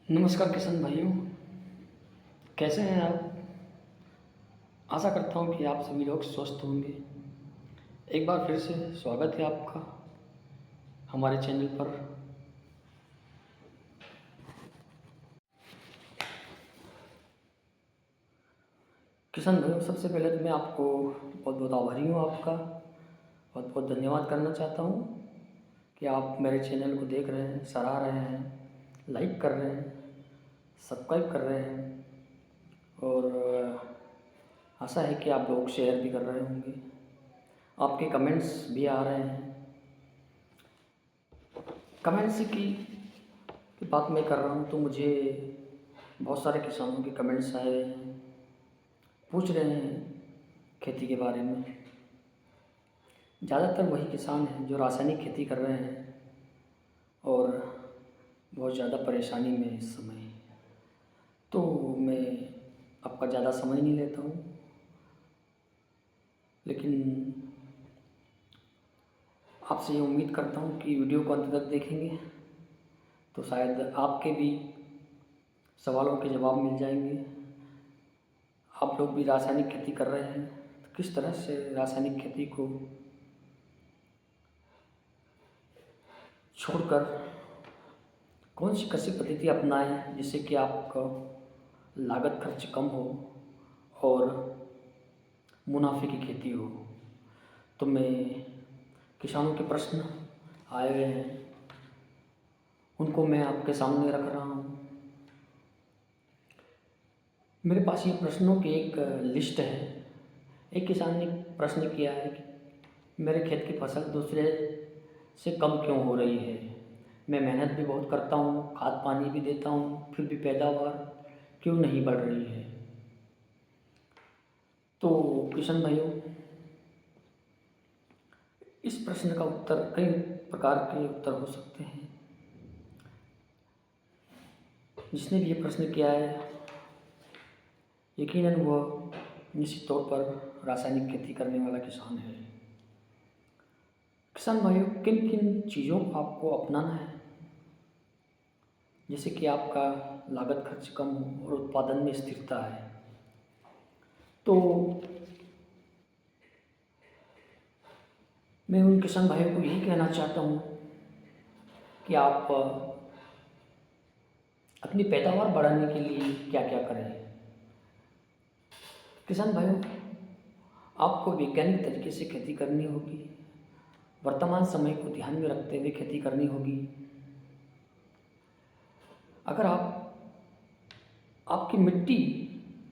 नमस्कार किशन भाइयों, कैसे हैं आप? आशा करता हूँ कि आप सभी लोग स्वस्थ होंगे। एक बार फिर से स्वागत है आपका हमारे चैनल पर। किशन भाइयों, सबसे पहले तो मैं आपको बहुत बहुत आभारी हूँ आपका। बहुत बहुत धन्यवाद करना चाहता हूँ कि आप मेरे चैनल को देख रहे हैं, सराह रहे हैं, लाइक कर रहे हैं, सब्सक्राइब कर रहे हैं और आशा है कि आप लोग शेयर भी कर रहे होंगे। आपके कमेंट्स भी आ रहे हैं। कमेंट्स की बात मैं कर रहा हूँ तो मुझे बहुत सारे किसानों के कमेंट्स आए हैं, पूछ रहे हैं खेती के बारे में। ज़्यादातर वही किसान हैं जो रासायनिक खेती कर रहे हैं और बहुत ज़्यादा परेशानी में इस समय। तो मैं आपका ज़्यादा समय नहीं लेता हूँ, लेकिन आपसे ये उम्मीद करता हूँ कि वीडियो को अंत तक देखेंगे तो शायद आपके भी सवालों के जवाब मिल जाएंगे। आप लोग भी रासायनिक खेती कर रहे हैं तो किस तरह से रासायनिक खेती को छोड़कर कौन सी कृषि पद्धति अपनाएं जिससे कि आपका लागत खर्च कम हो और मुनाफे की खेती हो। तो मैं किसानों के प्रश्न आए हुए हैं, उनको मैं आपके सामने रख रहा हूँ। मेरे पास ये प्रश्नों की एक लिस्ट है। एक किसान ने प्रश्न किया है कि मेरे खेत की फसल दूसरे से कम क्यों हो रही है। मैं मेहनत भी बहुत करता हूँ, खाद पानी भी देता हूँ, फिर भी पैदावार क्यों नहीं बढ़ रही है। तो किशन भाइयों, इस प्रश्न का उत्तर कई प्रकार के उत्तर हो सकते हैं। जिसने भी ये प्रश्न किया है यकीनन वह निश्चित तौर पर रासायनिक खेती करने वाला किसान है। किसान भाइयों, किन किन चीज़ों को आपको अपनाना है जिससे कि आपका लागत खर्च कम हो और उत्पादन में स्थिरता है। तो मैं उन किसान भाइयों को यही कहना चाहता हूँ कि आप अपनी पैदावार बढ़ाने के लिए क्या क्या करें। किसान भाइयों, आपको वैज्ञानिक तरीके से खेती करनी होगी, वर्तमान समय को ध्यान में रखते हुए खेती करनी होगी। अगर आप आपकी मिट्टी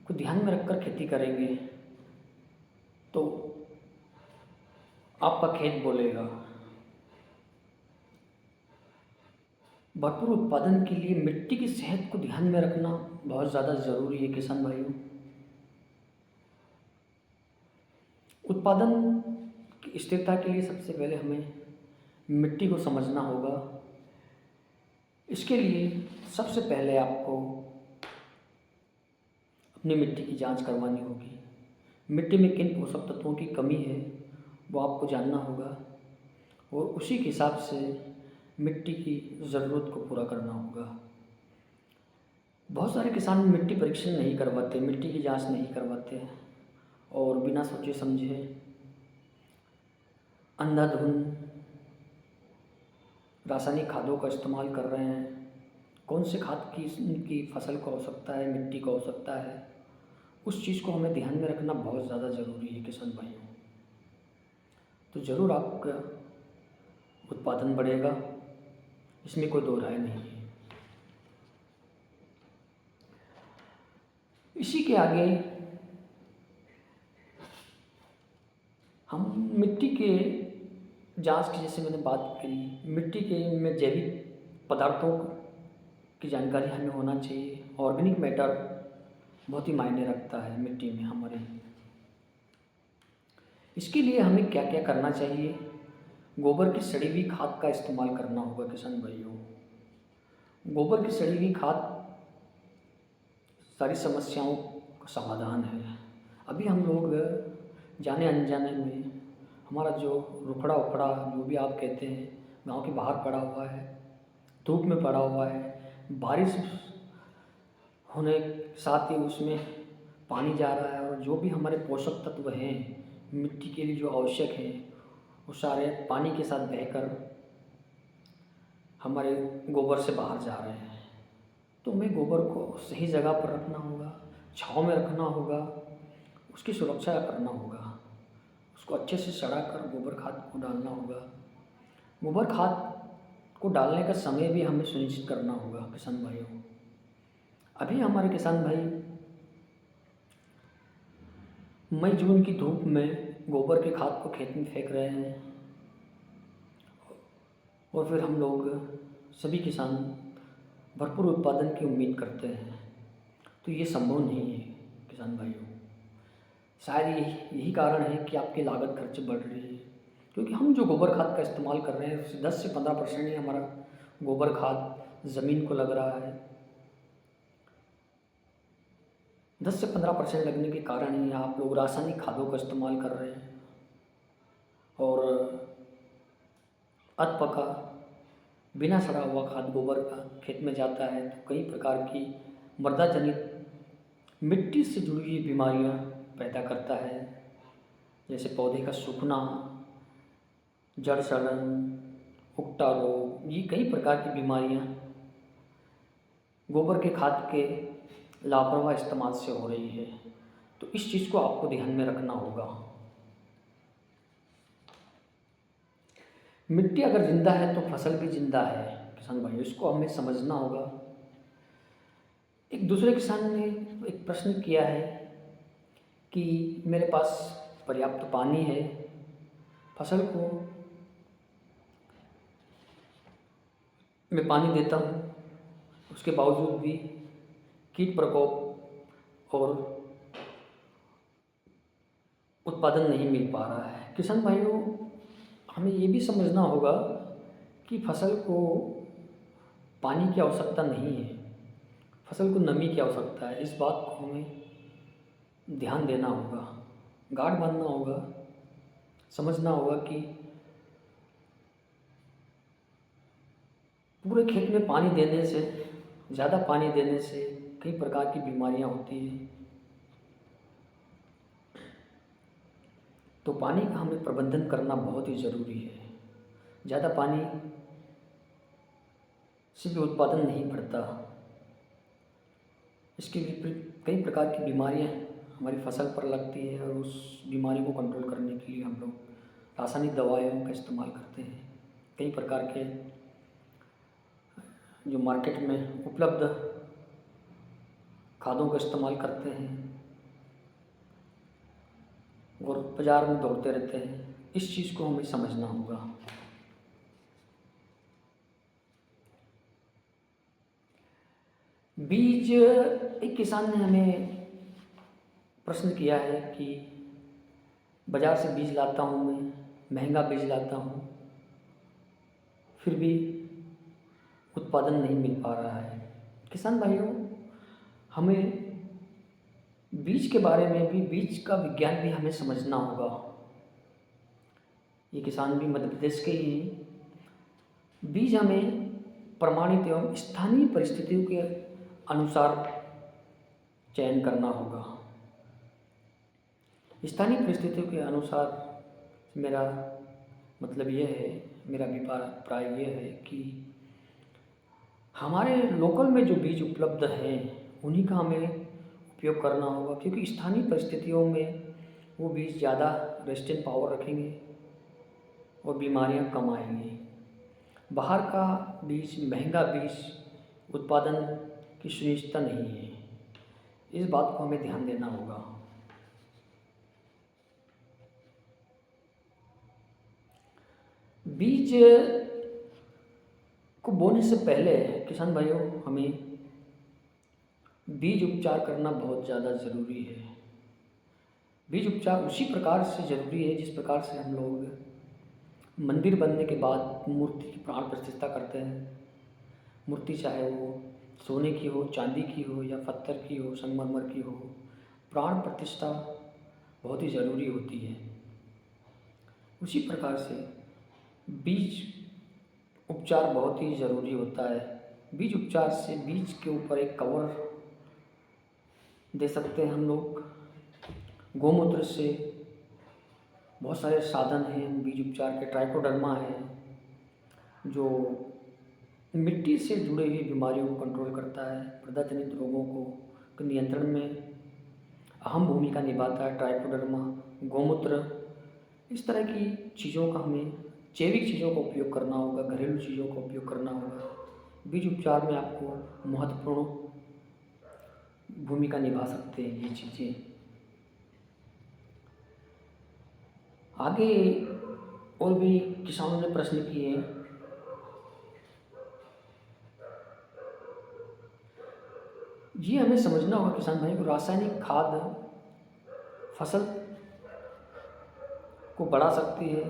को ध्यान में रखकर खेती करेंगे तो आपका खेत बोलेगा। भरपूर उत्पादन के लिए मिट्टी की सेहत को ध्यान में रखना बहुत ज़्यादा ज़रूरी है किसान भाइयों। उत्पादन की स्थिरता के लिए सबसे पहले हमें मिट्टी को समझना होगा। इसके लिए सबसे पहले आपको अपनी मिट्टी की जांच करवानी होगी। मिट्टी में किन पोषक तत्वों की कमी है वो आपको जानना होगा और उसी के हिसाब से मिट्टी की ज़रूरत को पूरा करना होगा। बहुत सारे किसान मिट्टी परीक्षण नहीं करवाते, मिट्टी की जांच नहीं करवाते हैं और बिना सोचे समझे अंधाधुंध रासायनिक खादों का इस्तेमाल कर रहे हैं। कौन से खाद की फसल को आवश्यकता है, मिट्टी को आवश्यकता है, उस चीज़ को हमें ध्यान में रखना बहुत ज़्यादा ज़रूरी है किसान भाइयों। तो ज़रूर आपका उत्पादन बढ़ेगा, इसमें कोई दो राय नहीं है। इसी के आगे हम मिट्टी के जांच की, जैसे मैंने बात करी, मिट्टी के में जैविक पदार्थों की जानकारी हमें होना चाहिए। ऑर्गेनिक मैटर बहुत ही मायने रखता है मिट्टी में हमारे। इसके लिए हमें क्या क्या करना चाहिए। गोबर की सड़ी हुई खाद का इस्तेमाल करना होगा किसान भाइयों। गोबर की सड़ी हुई खाद सारी समस्याओं का समाधान है। अभी हम लोग जाने अनजाने में हमारा जो रुखड़ा उखड़ा जो भी आप कहते हैं, गांव के बाहर पड़ा हुआ है, धूप में पड़ा हुआ है, बारिश होने के साथ ही उसमें पानी जा रहा है, और जो भी हमारे पोषक तत्व हैं मिट्टी के लिए जो आवश्यक हैं वो सारे पानी के साथ बहकर हमारे गोबर से बाहर जा रहे हैं। तो हमें गोबर को सही जगह पर रखना होगा, छाँव में रखना होगा, उसकी सुरक्षा करना होगा, उसको अच्छे से सड़ा कर गोबर खाद को डालना होगा। गोबर खाद को डालने का समय भी हमें सुनिश्चित करना होगा किसान भाइयों। अभी हमारे किसान भाई मई जून की धूप में गोबर के खाद को खेत में फेंक रहे हैं, और फिर हम लोग सभी किसान भरपूर उत्पादन की उम्मीद करते हैं। तो ये संभव नहीं है किसान भाइयों। शायद यही कारण है कि आपकी लागत खर्च बढ़ रही है, क्योंकि हम जो गोबर खाद का इस्तेमाल कर रहे हैं उससे 10 से 15% ही हमारा गोबर खाद ज़मीन को लग रहा है। 10 से 15% लगने के कारण ही आप लोग रासायनिक खादों का इस्तेमाल कर रहे हैं, और अधपका बिना सड़ा हुआ खाद गोबर का खेत में जाता है तो कई प्रकार की मृदा जनित मिट्टी से जुड़ी हुई बीमारियां पैदा करता है, जैसे पौधे का सूखना, जड़ सड़न, उकटा रोग। ये कई प्रकार की बीमारियां गोबर के खाद के लापरवाह इस्तेमाल से हो रही है। तो इस चीज़ को आपको ध्यान में रखना होगा। मिट्टी अगर जिंदा है तो फसल भी जिंदा है किसान भाई, इसको हमें समझना होगा। एक दूसरे किसान ने एक प्रश्न किया है कि मेरे पास पर्याप्त पानी है, फसल को मैं पानी देता हूँ, उसके बावजूद भी कीट प्रकोप और उत्पादन नहीं मिल पा रहा है। किसान भाइयों, हमें ये भी समझना होगा कि फसल को पानी की आवश्यकता नहीं है, फसल को नमी की आवश्यकता है। इस बात को हमें ध्यान देना होगा, गांठ बांधना होगा, समझना होगा कि पूरे खेत में पानी देने से, ज़्यादा पानी देने से कई प्रकार की बीमारियां होती हैं। तो पानी का हमें प्रबंधन करना बहुत ही ज़रूरी है। ज़्यादा पानी से भी उत्पादन नहीं बढ़ता। इसके विपरीत कई प्रकार की बीमारियां हमारी फसल पर लगती है, और उस बीमारी को कंट्रोल करने के लिए हम लोग रासायनिक दवाइयों का इस्तेमाल करते हैं। कई प्रकार के जो मार्केट में उपलब्ध खादों का इस्तेमाल करते हैं और बाज़ार में दौड़ते रहते हैं। इस चीज़ को हमें समझना होगा। बीज, एक किसान ने हमें प्रश्न किया है कि बाज़ार से बीज लाता हूँ, मैं महंगा बीज लाता हूँ, फिर भी उत्पादन नहीं मिल पा रहा है। किसान भाइयों, हमें बीज के बारे में भी, बीज का विज्ञान भी हमें समझना होगा। ये किसान भी मध्य प्रदेश के ही हैं। बीज हमें प्रमाणित एवं स्थानीय परिस्थितियों के अनुसार चयन करना होगा। स्थानीय परिस्थितियों के अनुसार मेरा मतलब ये है, मेरा अभिप्राय ये है कि हमारे लोकल में जो बीज उपलब्ध हैं उन्हीं का हमें उपयोग करना होगा, क्योंकि स्थानीय परिस्थितियों में वो बीज ज़्यादा रेजिस्टेंट पावर रखेंगे और बीमारियां कम आएंगी। बाहर का बीज, महंगा बीज उत्पादन की सुनिश्चितता नहीं है। इस बात को हमें ध्यान देना होगा। बीज को बोने से पहले किसान भाइयों, हमें बीज उपचार करना बहुत ज़्यादा ज़रूरी है। बीज उपचार उसी प्रकार से ज़रूरी है जिस प्रकार से हम लोग मंदिर बनने के बाद मूर्ति की प्राण प्रतिष्ठा करते हैं। मूर्ति चाहे वो सोने की हो, चांदी की हो, या पत्थर की हो, संगमरमर की हो, प्राण प्रतिष्ठा बहुत ही ज़रूरी होती है। उसी प्रकार से बीज उपचार बहुत ही ज़रूरी होता है। बीज उपचार से बीज के ऊपर एक कवर दे सकते हैं हम लोग। गौमूत्र से बहुत सारे साधन हैं बीज उपचार के। ट्राइकोडर्मा है जो मिट्टी से जुड़े हुई बीमारियों को कंट्रोल करता है, प्रदा जनित रोगों को नियंत्रण में अहम भूमिका निभाता है ट्राइकोडर्मा। गौमूत्र, इस तरह की चीज़ों का हमें, जैविक चीज़ों का उपयोग करना होगा, घरेलू चीज़ों का उपयोग करना होगा। बीज उपचार में आपको महत्वपूर्ण भूमिका निभा सकते हैं ये चीज़ें। आगे और भी किसानों ने प्रश्न किए हैं। ये हमें समझना होगा किसान भाई को, रासायनिक खाद फसल को बढ़ा सकती है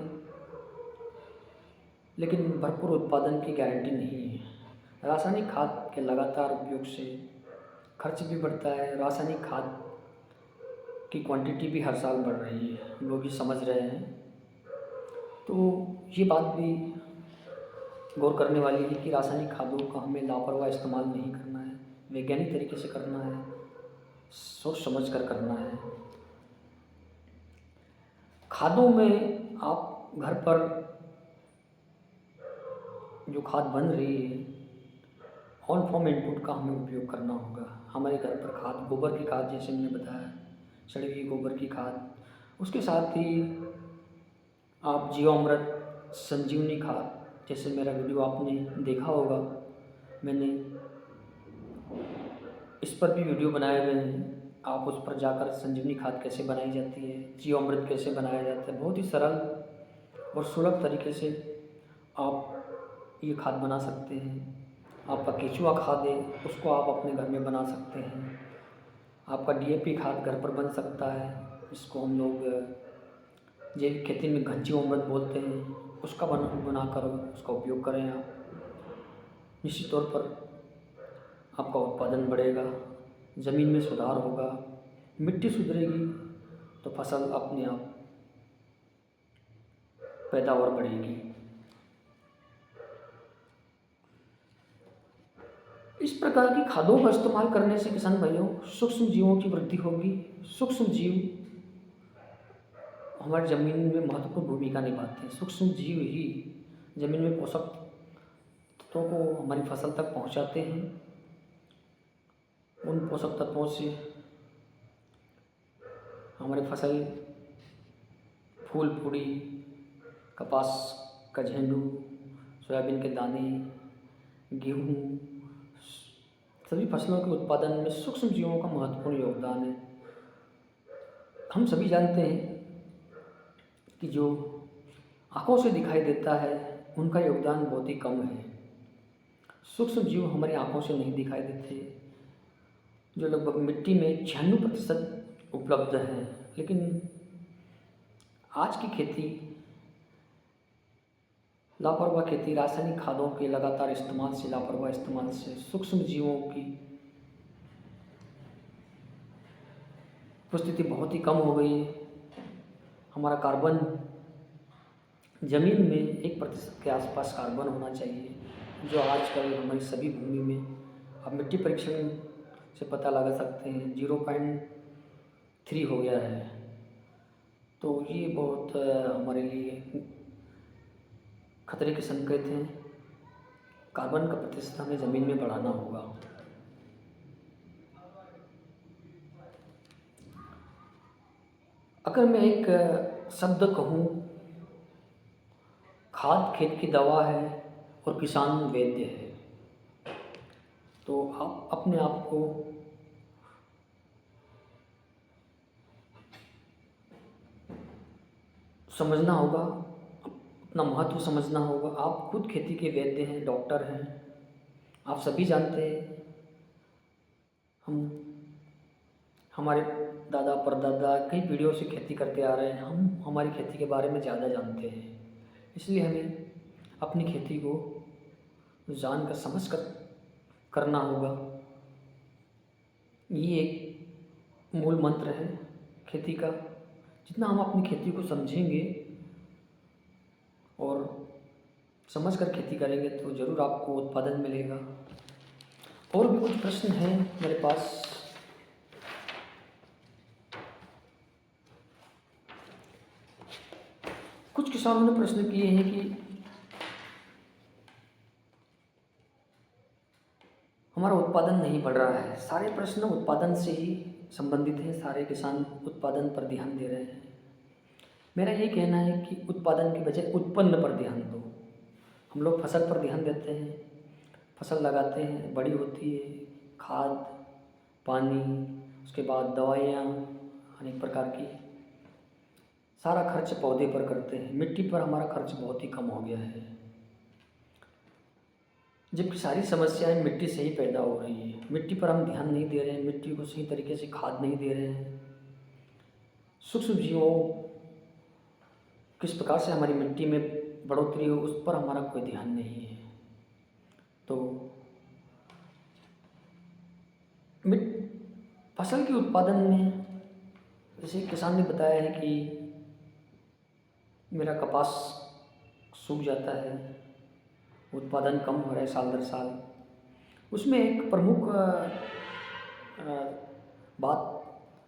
लेकिन भरपूर उत्पादन की गारंटी नहीं है। रासायनिक खाद के लगातार उपयोग से खर्च भी बढ़ता है। रासायनिक खाद की क्वांटिटी भी हर साल बढ़ रही है, लोग ये समझ रहे हैं। तो ये बात भी गौर करने वाली है कि रासायनिक खादों का हमें लापरवाह इस्तेमाल नहीं करना है, वैज्ञानिक तरीके से करना है, सोच समझ कर करना है। खादों में आप घर पर जो खाद बन रही है, ऑन फॉर्म इनपुट का हमें उपयोग करना होगा। हमारे घर पर खाद, गोबर की खाद, जैसे मैंने बताया, सड़ी हुई गोबर की खाद, उसके साथ ही आप जीवामृत, संजीवनी खाद, जैसे मेरा वीडियो आपने देखा होगा, मैंने इस पर भी वीडियो बनाए हुए हैं। आप उस पर जाकर संजीवनी खाद कैसे बनाई जाती है, जीवामृत कैसे बनाया जाता है, बहुत ही सरल और सुलभ तरीके से आप ये खाद बना सकते हैं। आपका केचुआ खाद है, उसको आप अपने घर में बना सकते हैं। आपका डीएपी खाद घर पर बन सकता है, इसको हम लोग जैविक खेती में घंची अमृत बोलते हैं, उसका बनाकर उसका उपयोग करें आप। निश्चित तौर पर आपका उत्पादन बढ़ेगा, ज़मीन में सुधार होगा, मिट्टी सुधरेगी तो फसल अपने आप पैदावार बढ़ेगी। इस प्रकार की खादों का इस्तेमाल करने से किसान भाइयों सूक्ष्म जीवों की वृद्धि होगी। सूक्ष्म जीव हमारी ज़मीन में महत्वपूर्ण भूमिका निभाते हैं। सूक्ष्म जीव ही ज़मीन में पोषक तत्वों को हमारी फसल तक पहुंचाते हैं। उन पोषक तत्वों से हमारी फसल, फूल पूड़ी, कपास का झेंडू, सोयाबीन के दाने, गेहूँ, सभी फसलों के उत्पादन में सूक्ष्म जीवों का महत्वपूर्ण योगदान है। हम सभी जानते हैं कि जो आँखों से दिखाई देता है उनका योगदान बहुत ही कम है। सूक्ष्म जीव हमारी आँखों से नहीं दिखाई देते, जो लगभग मिट्टी में 96% उपलब्ध हैं। लेकिन आज की खेती, लापरवाह खेती, रासायनिक खादों के लगातार इस्तेमाल से, लापरवाह इस्तेमाल से सूक्ष्म जीवों की उपस्थिति बहुत ही कम हो गई है। हमारा कार्बन, ज़मीन में 1% के आसपास कार्बन होना चाहिए, जो आजकल हमारी सभी भूमि में, आप मिट्टी परीक्षण से पता लगा सकते हैं, 0.3 हो गया है। तो ये बहुत हमारे लिए खतरे के संकेत हैं। कार्बन का प्रतिशत हमें ज़मीन में बढ़ाना होगा। अगर मैं एक शब्द कहूँ, खाद खेत की दवा है और किसान वैद्य है, तो आप अपने आप को समझना होगा, अपना महत्व समझना होगा। आप खुद खेती के वैद्य हैं, डॉक्टर हैं। आप सभी जानते हैं, हमारे दादा परदादा कई पीढ़ियों से खेती करते आ रहे हैं। हम हमारी खेती के बारे में ज़्यादा जानते हैं, इसलिए हमें अपनी खेती को जान कर समझ कर करना होगा। ये एक मूल मंत्र है खेती का। जितना हम अपनी खेती को समझेंगे और समझ कर खेती करेंगे तो ज़रूर आपको उत्पादन मिलेगा। और भी कुछ प्रश्न हैं मेरे पास, किसानों ने प्रश्न किए हैं कि हमारा उत्पादन नहीं बढ़ रहा है। सारे प्रश्न उत्पादन से ही संबंधित हैं। सारे किसान उत्पादन पर ध्यान दे रहे हैं। मेरा ये कहना है कि उत्पादन की बजाय उत्पन्न पर ध्यान दो। हम लोग फसल पर ध्यान देते हैं, फसल लगाते हैं, बड़ी होती है, खाद पानी, उसके बाद दवाइयाँ अनेक प्रकार की, सारा खर्च पौधे पर करते हैं। मिट्टी पर हमारा खर्च बहुत ही कम हो गया है, जबकि सारी समस्याएं मिट्टी से ही पैदा हो रही है। मिट्टी पर हम ध्यान नहीं दे रहे हैं, मिट्टी को सही तरीके से खाद नहीं दे रहे हैं। सूक्ष्म जीवों किस प्रकार से हमारी मिट्टी में बढ़ोतरी हो, उस पर हमारा कोई ध्यान नहीं है। तो फसल के उत्पादन में जैसे किसान ने बताया है कि मेरा कपास सूख जाता है, उत्पादन कम हो रहा है साल दर साल। उसमें एक प्रमुख बात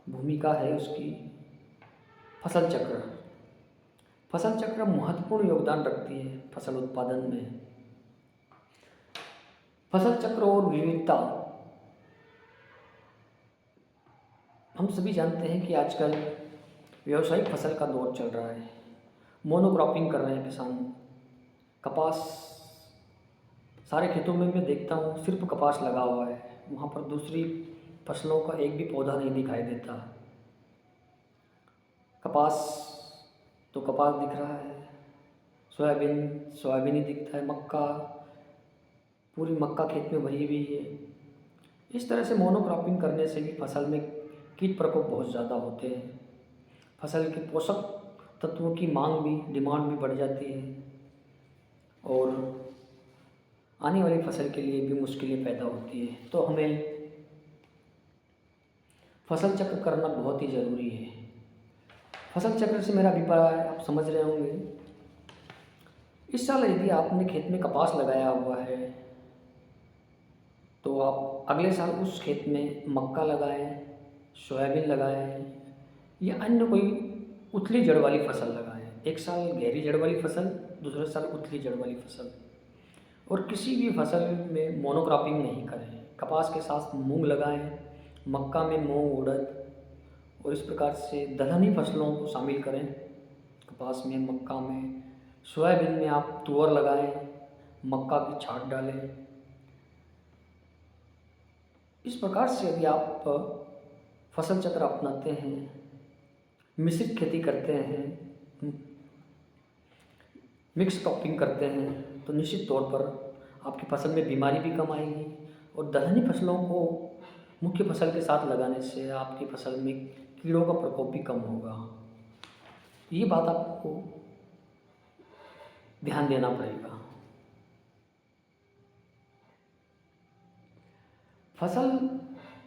भूमिका है उसकी फसल चक्र। फसल चक्र महत्वपूर्ण योगदान रखती है फसल उत्पादन में। फसल चक्र और विविधता, हम सभी जानते हैं कि आजकल व्यावसायिक फसल का दौर चल रहा है। मोनोक्रॉपिंग कर रहे हैं किसान। कपास, सारे खेतों में मैं देखता हूँ सिर्फ कपास लगा हुआ है, वहाँ पर दूसरी फसलों का एक भी पौधा नहीं दिखाई देता। कपास तो कपास दिख रहा है, सोयाबीन ही दिखता है, मक्का, पूरी मक्का खेत में भरी हुई है। इस तरह से मोनोक्रॉपिंग करने से भी फसल में कीट प्रकोप बहुत ज़्यादा होते हैं। फसल के पोषक तत्वों की मांग भी, डिमांड भी बढ़ जाती है और आने वाली फसल के लिए भी मुश्किलें पैदा होती है। तो हमें फसल चक्र करना बहुत ही ज़रूरी है। फसल चक्र से मेरा अभिप्राय आप समझ रहे होंगे। इस साल यदि आपने खेत में कपास लगाया हुआ है तो आप अगले साल उस खेत में मक्का लगाएं, सोयाबीन लगाएं या अन्य कोई उथली जड़ वाली फसल लगाएं। एक साल गहरी जड़ वाली फसल, दूसरे साल उथली जड़ वाली फसल। और किसी भी फसल में मोनोक्रॉपिंग नहीं करें। कपास के साथ मूंग लगाएं, मक्का में मूंग, उड़द और इस प्रकार से दलहनी फसलों को शामिल करें। कपास में, मक्का में, सोयाबीन में आप तुअर लगाएं, मक्का की छाट डालें। इस प्रकार से यदि आप फसल चक्र अपनाते हैं, मिश्रित खेती करते हैं, मिक्स क्रॉपिंग करते हैं तो निश्चित तौर पर आपकी फसल में बीमारी भी कम आएगी और दलहनी फसलों को मुख्य फसल के साथ लगाने से आपकी फसल में कीड़ों का प्रकोप भी कम होगा। ये बात आपको ध्यान देना पड़ेगा। फसल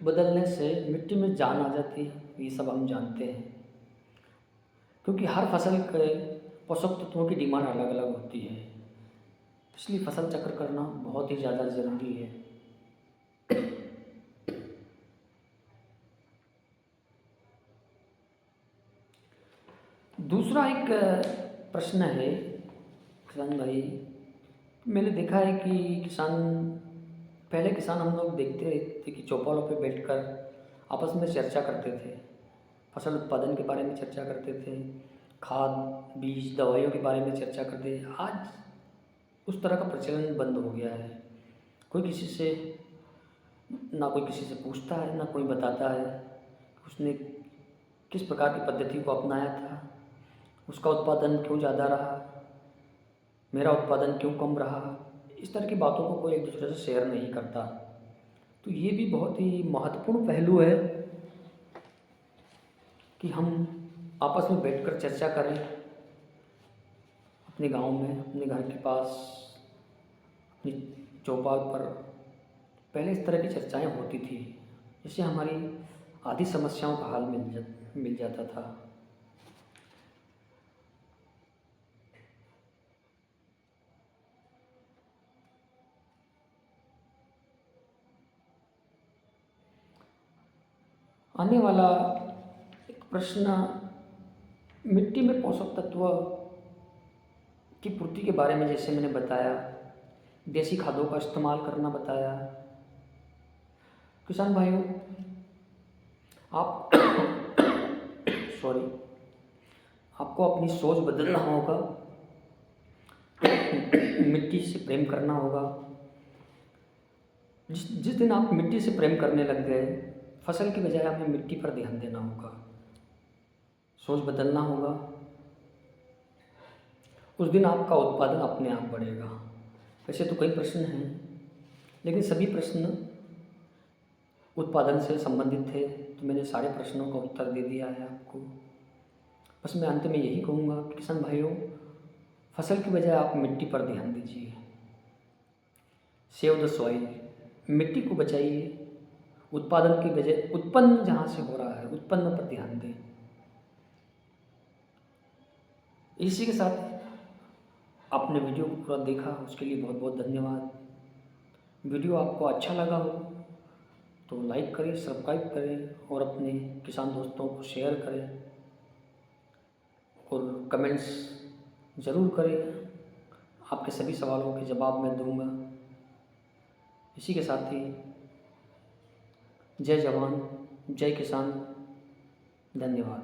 बदलने से मिट्टी में जान आ जाती है, ये सब हम जानते हैं, क्योंकि हर फसल के पोषक तत्वों की डिमांड अलग अलग होती है। इसलिए फसल चक्र करना बहुत ही ज़्यादा ज़रूरी है। दूसरा एक प्रश्न है किसान भाई, मैंने देखा है कि पहले किसान हम लोग देखते थे कि चौपालों पे बैठकर आपस में चर्चा करते थे, फसल उत्पादन के बारे में चर्चा करते थे, खाद, बीज, दवाइयों के बारे में चर्चा करते थे। आज उस तरह का प्रचलन बंद हो गया है। कोई किसी से पूछता है, ना कोई बताता है उसने किस प्रकार की पद्धति को अपनाया था, उसका उत्पादन क्यों ज़्यादा रहा, मेरा उत्पादन क्यों कम रहा। इस तरह की बातों को कोई एक दूसरे से शेयर नहीं करता। तो ये भी बहुत ही महत्वपूर्ण पहलू है कि हम आपस में बैठकर चर्चा करें। अपने गांव में, अपने घर के पास, अपनी चौपाल पर पहले इस तरह की चर्चाएं होती थी, जिससे हमारी आधी समस्याओं का हल मिल जाता था। आने वाला एक प्रश्न, मिट्टी में पोषक तत्व की पूर्ति के बारे में जैसे मैंने बताया, देसी खादों का इस्तेमाल करना बताया। किसान भाइयों, आप सॉरी, आपको अपनी सोच बदलना होगा, मिट्टी से प्रेम करना होगा। जिस दिन आप मिट्टी से प्रेम करने लग गए, फसल की बजाय हमें मिट्टी पर ध्यान देना होगा, सोच बदलना होगा, उस दिन आपका उत्पादन अपने आप बढ़ेगा। वैसे तो कई प्रश्न हैं, लेकिन सभी प्रश्न उत्पादन से संबंधित थे, तो मैंने सारे प्रश्नों का उत्तर दे दिया है आपको। बस मैं अंत में यही कहूँगा कि किसान भाइयों, फसल की बजाय आप मिट्टी पर ध्यान दीजिए। सेव द सॉइल, मिट्टी को बचाइए, उत्पादन की बजाय उत्पन्न जहाँ से हो रहा है उत्पन्न पर ध्यान दें। इसी के साथ आपने वीडियो को पूरा देखा, उसके लिए बहुत बहुत धन्यवाद। वीडियो आपको अच्छा लगा हो तो लाइक करें, सब्सक्राइब करें और अपने किसान दोस्तों को शेयर करें और कमेंट्स ज़रूर करें। आपके सभी सवालों के जवाब मैं दूंगा। इसी के साथ ही जय जवान, जय किसान, धन्यवाद।